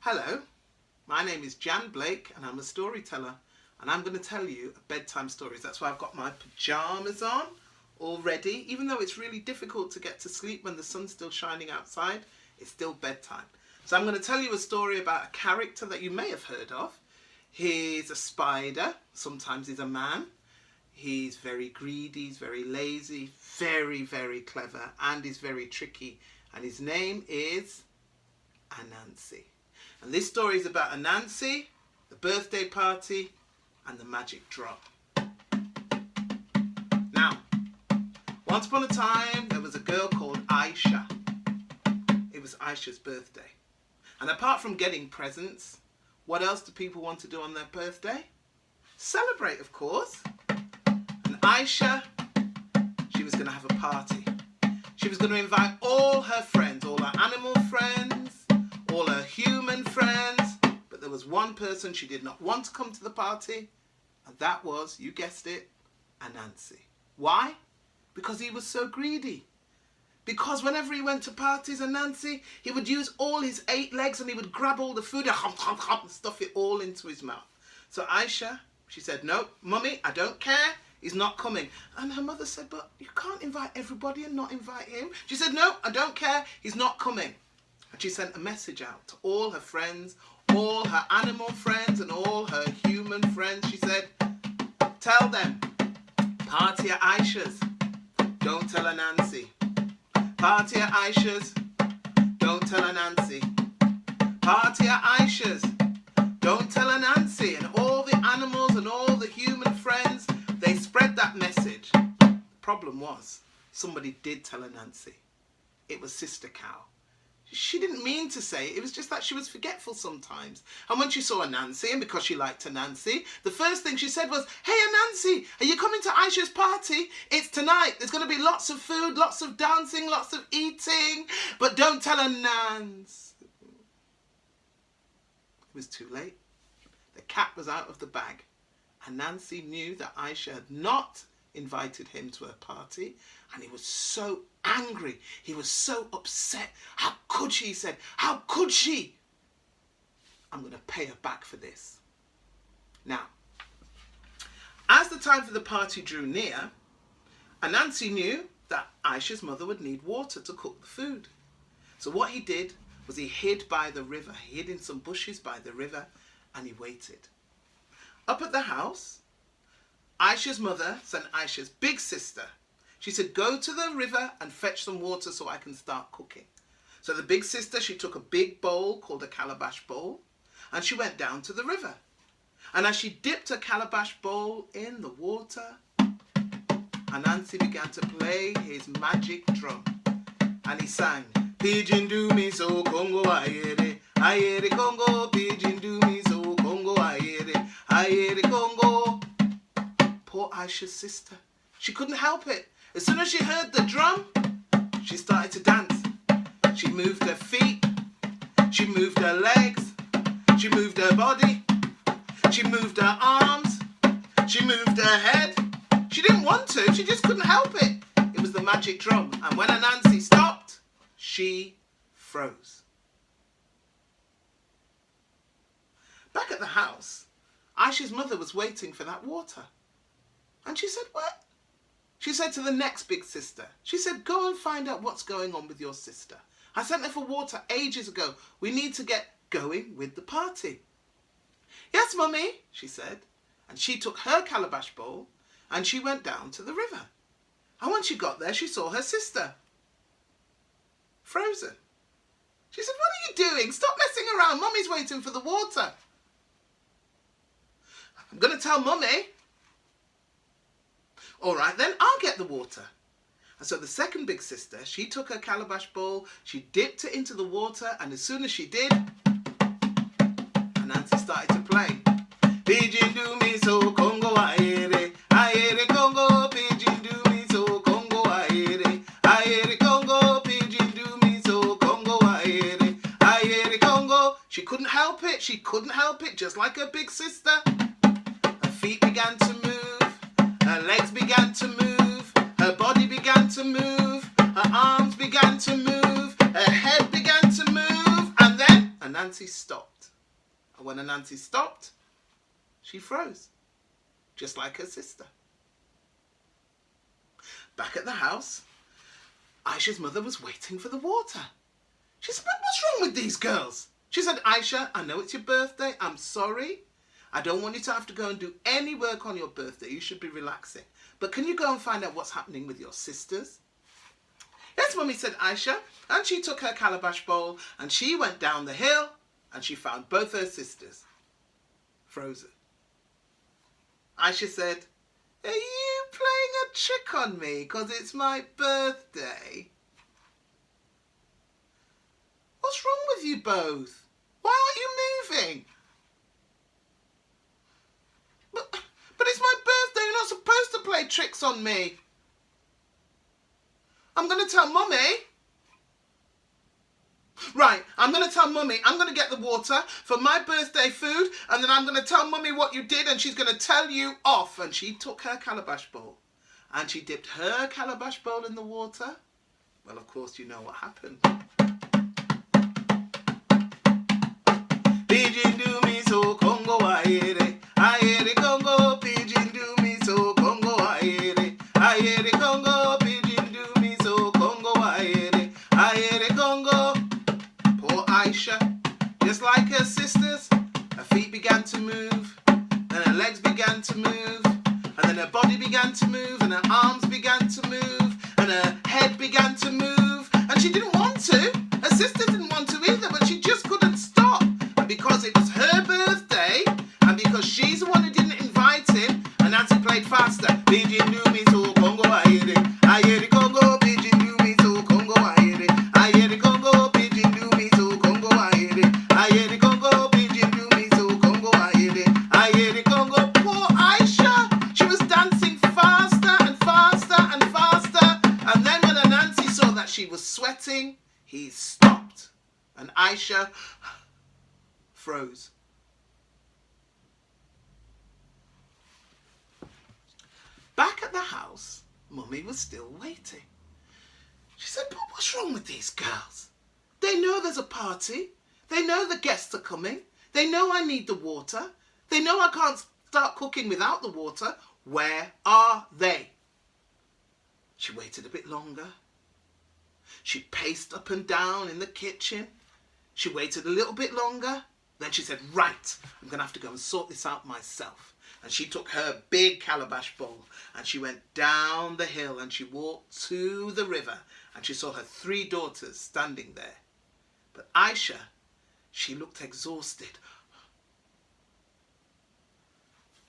Hello, my name is Jan Blake and I'm a storyteller, and I'm going to tell you bedtime stories. That's why I've got my pyjamas on already. Even though it's really difficult to get to sleep when the sun's still shining outside, it's still bedtime. So I'm going to tell you a story about a character that you may have heard of. He's a spider, sometimes he's a man. He's very greedy, he's very lazy, very, very clever, and he's very tricky. And his name is Ananse. And this story is about Ananse, the birthday party, and the magic drop. Now, once upon a time, there was a girl called Aisha. It was Aisha's birthday. And apart from getting presents, what else do people want to do on their birthday? Celebrate, of course. And Aisha, she was going to have a party. She was going to invite all her friends, all her animal friends, all her human friends, but there was one person she did not want to come to the party, and that was, you guessed it, Ananse. Why? Because he was so greedy. Because whenever he went to parties, Ananse, he would use all his 8 legs and he would grab all the food and stuff it all into his mouth. So Aisha, she said, no, Mummy, I don't care. He's not coming. And her mother said, but you can't invite everybody and not invite him. She said, no, I don't care. He's not coming. And she sent a message out to all her friends, all her animal friends and all her human friends. She said, tell them, party at Aisha's, don't tell Ananse. Party at Aisha's, don't tell Ananse. Party at Aisha's, don't tell Ananse. And all the animals and all the human friends, they spread that message. The problem was, somebody did tell Ananse. It was Sister Cow. She didn't mean to say it. It was just that she was forgetful sometimes. And when she saw Ananse, and because she liked Ananse, the first thing she said was, hey Ananse, are you coming to Aisha's party? It's tonight. There's going to be lots of food, lots of dancing, lots of eating. But don't tell Ananse. It was too late. The cat was out of the bag. Ananse knew that Aisha had not invited him to her party, and he was so angry. He was so upset. How could she, he said. How could she? I'm going to pay her back for this. Now, as the time for the party drew near, Ananse knew that Aisha's mother would need water to cook the food. So what he did was he hid by the river. He hid in some bushes by the river and he waited. Up at the house, Aisha's mother sent Aisha's big sister. She said, go to the river and fetch some water so I can start cooking. So the big sister, she took a big bowl called a calabash bowl and she went down to the river. And as she dipped her calabash bowl in the water, Ananse began to play his magic drum. And he sang, pigeon do me so Congo ayere Congo, pigeon do me so Congo ayere Congo. Poor Aisha's sister. She couldn't help it. As soon as she heard the drum, she started to dance. She moved her feet. She moved her legs. She moved her body. She moved her arms. She moved her head. She didn't want to. She just couldn't help it. It was the magic drum. And when Ananse stopped, she froze. Back at the house, Aisha's mother was waiting for that water. And she said, what? She said to the next big sister, she said, go and find out what's going on with your sister. I sent her for water ages ago. We need to get going with the party. Yes, Mummy, she said. And she took her calabash bowl and she went down to the river. And when she got there, she saw her sister, frozen. She said, what are you doing? Stop messing around. Mummy's waiting for the water. I'm going to tell Mummy. All right, then I'll get the water. And so the second big sister, she took her calabash bowl, she dipped it into the water, and as soon as she did, Ananse started to play. Pigeon do me so Congo ayere Congo, pigeon do me so Congo ayere Congo, pigeon do me so Congo ayere Congo. She couldn't help it. She couldn't help it, just like her big sister. Her feet began to move. Her legs began to move, her body began to move, her arms began to move, her head began to move, and then Ananse stopped. And when Ananse stopped, she froze, just like her sister. Back at the house, Aisha's mother was waiting for the water. She said, "But what's wrong with these girls?" She said, "Aisha, I know it's your birthday. I'm sorry. I don't want you to have to go and do any work on your birthday. You should be relaxing. But can you go and find out what's happening with your sisters?" "Yes, Mummy," said Aisha. And she took her calabash bowl and she went down the hill and she found both her sisters frozen. Aisha said, "Are you playing a trick on me because it's my birthday? What's wrong with you both? Why aren't you moving?" But it's my birthday. You're not supposed to play tricks on me. "I'm going to tell Mummy." "Right, I'm going to tell Mummy. I'm going to get the water for my birthday food and then I'm going to tell Mummy what you did and she's going to tell you off." And she took her calabash bowl and she dipped her calabash bowl in the water. Well, of course, you know what happened. Pigeon do me so Congo aere Congo, pigeon do me so Congo aere Congo, pigeon do me so Congo aere Congo. Poor Aisha, just like her sisters, her feet began to move, then her legs began to move, and then her body began to move, and her arms began to move, and her head began to move, and she didn't want to. Her sisters didn't want to either, but she just couldn't stop. And because it was her birthday, and because she's the one who didn't invite him, Ananse played faster. Pigeon do me so Congo aere Congo, pigeon do me so Congo aere Congo, pigeon do me so Congo aere Congo, pigeon do me so Congo aere Congo. Poor Aisha, she was dancing faster and faster and faster, and then when Ananse saw that she was sweating, he stopped, and Aisha froze. Back at the house, Mummy was still waiting. She said, "But what's wrong with these girls? They know there's a party. They know the guests are coming. They know I need the water. They know I can't start cooking without the water. Where are they?" She waited a bit longer. She paced up and down in the kitchen. She waited a little bit longer. Then she said, "Right, I'm going to have to go and sort this out myself." And she took her big calabash bowl and she went down the hill and she walked to the river and she saw her 3 daughters standing there. But Aisha, she looked exhausted.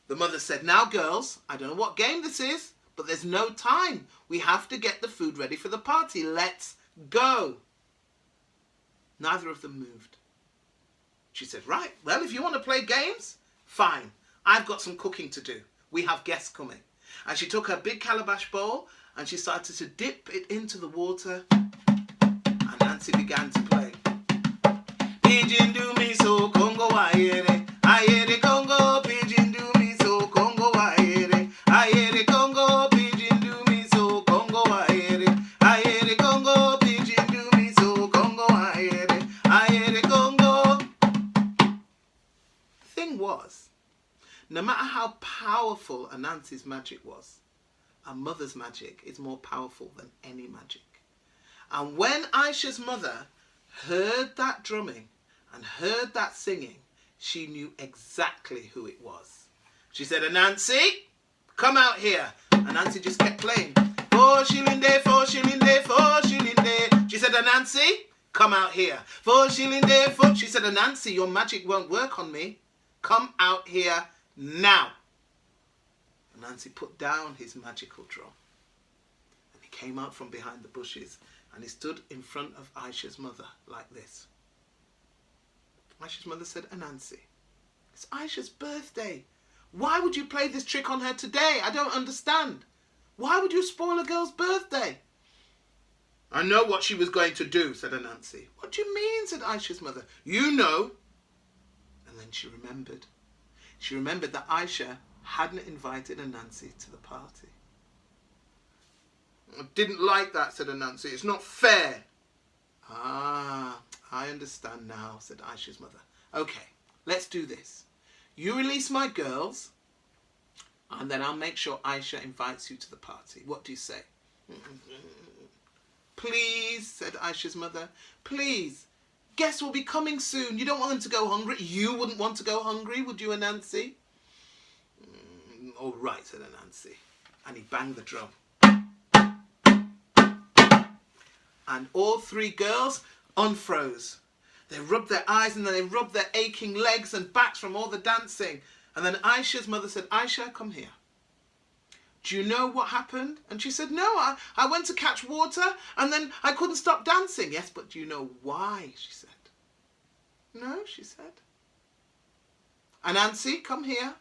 The mother said, "Now girls, I don't know what game this is, but there's no time. We have to get the food ready for the party. Let's go." Neither of them moved. She said, "Right, well, if you want to play games, fine. I've got some cooking to do. We have guests coming." And she took her big calabash bowl and she started to dip it into the water. And Nancy began to play. Pigeon do me so Congo aere Congo, pigeon do me so Congo aere Congo, pigeon do me so Congo aere Congo, pigeon do me so Congo aere Congo. The thing was, no matter how powerful Ananse's magic was, a mother's magic is more powerful than any magic. And when Aisha's mother heard that drumming and heard that singing, she knew exactly who it was. She said, "Ananse, come out here." Ananse just kept playing. 4 shilling day, 4 shilling day, 4 shilling day. She said, "Ananse, come out here. 4 shilling day, 4. She said, "Ananse, your magic won't work on me. Come out here now." Ananse put down his magical drum and he came out from behind the bushes and he stood in front of Aisha's mother like this. Aisha's mother said, "Ananse, it's Aisha's birthday. Why would you play this trick on her today? I don't understand. Why would you spoil a girl's birthday?" "I know what she was going to do," said Ananse. "What do you mean?" said Aisha's mother. "You know." And then she remembered. She remembered that Aisha hadn't invited Ananse to the party. "I didn't like that," said Ananse. "It's not fair." Ah, I understand now, said Aisha's mother. Okay, let's do this. You release my girls, and then I'll make sure Aisha invites you to the party. What do you say? Please, said Aisha's mother. Please. Guests will be coming soon. You don't want them to go hungry. You wouldn't want to go hungry, would you, Ananse? All right, said Ananse. And he banged the drum. And all three girls unfroze. They rubbed their eyes and then they rubbed their aching legs and backs from all the dancing. And then Aisha's mother said, Aisha, come here. Do you know what happened? And she said, no, I went to catch water and then I couldn't stop dancing. Yes, but do you know why? She said. No, she said. Ananse, come here.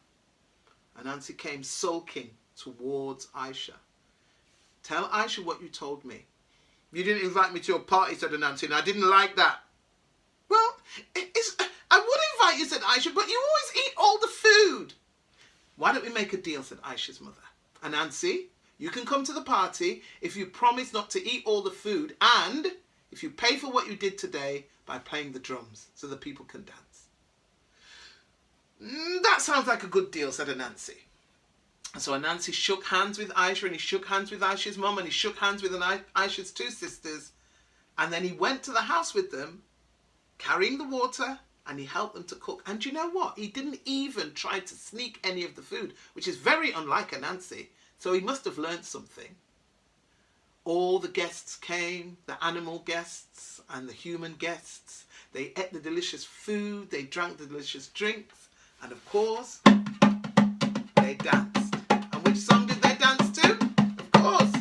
Ananse came sulking towards Aisha. Tell Aisha what you told me. You didn't invite me to your party, said Ananse, and I didn't like that. Well, I would invite you, said Aisha, but you always eat all the food. Why don't we make a deal, said Aisha's mother. Ananse, you can come to the party if you promise not to eat all the food and if you pay for what you did today by playing the drums so the people can dance. That sounds like a good deal, said Ananse. So Ananse shook hands with Aisha and he shook hands with Aisha's mum and he shook hands with Aisha's two sisters. And then he went to the house with them, carrying the water, and he helped them to cook. And you know what? He didn't even try to sneak any of the food, which is very unlike Ananse. So he must have learned something. All the guests came, the animal guests and the human guests. They ate the delicious food, they drank the delicious drinks, and of course, they danced. And which song did they dance to? Of course.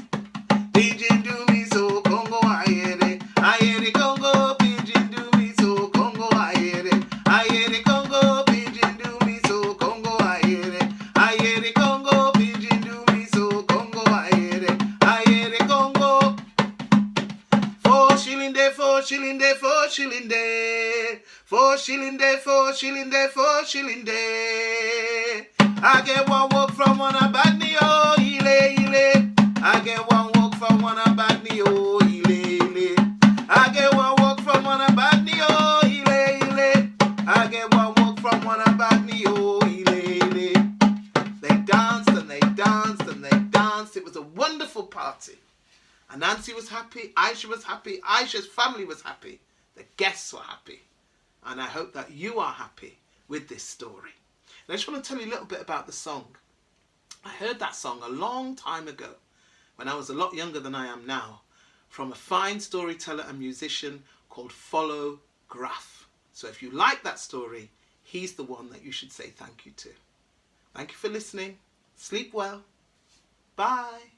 Pigeon do me so, Congo I Congo, pigeon do me so, Congo I Congo, pigeon do me so, Congo I Congo, pigeon do me so, Congo I Congo. 4 shilling day, 4 shilling day, 4 shilling day, 4 shilling day, 4 shilling day, 4 shilling day. I get one walk from one a bad knee, oh, ile. I get one walk from one a bad knee, oh, ile. I get one walk from one a bad knee, oh, ile. I get one walk from one a bad knee, oh, ile. They danced and they danced and they danced. It was a wonderful party. Ananse was happy, Aisha was happy, Aisha's family was happy, the guests were happy. And I hope that you are happy with this story. And I just want to tell you a little bit about the song. I heard that song a long time ago, when I was a lot younger than I am now, from a fine storyteller and musician called Follow Graff. So if you like that story, he's the one that you should say thank you to. Thank you for listening. Sleep well. Bye.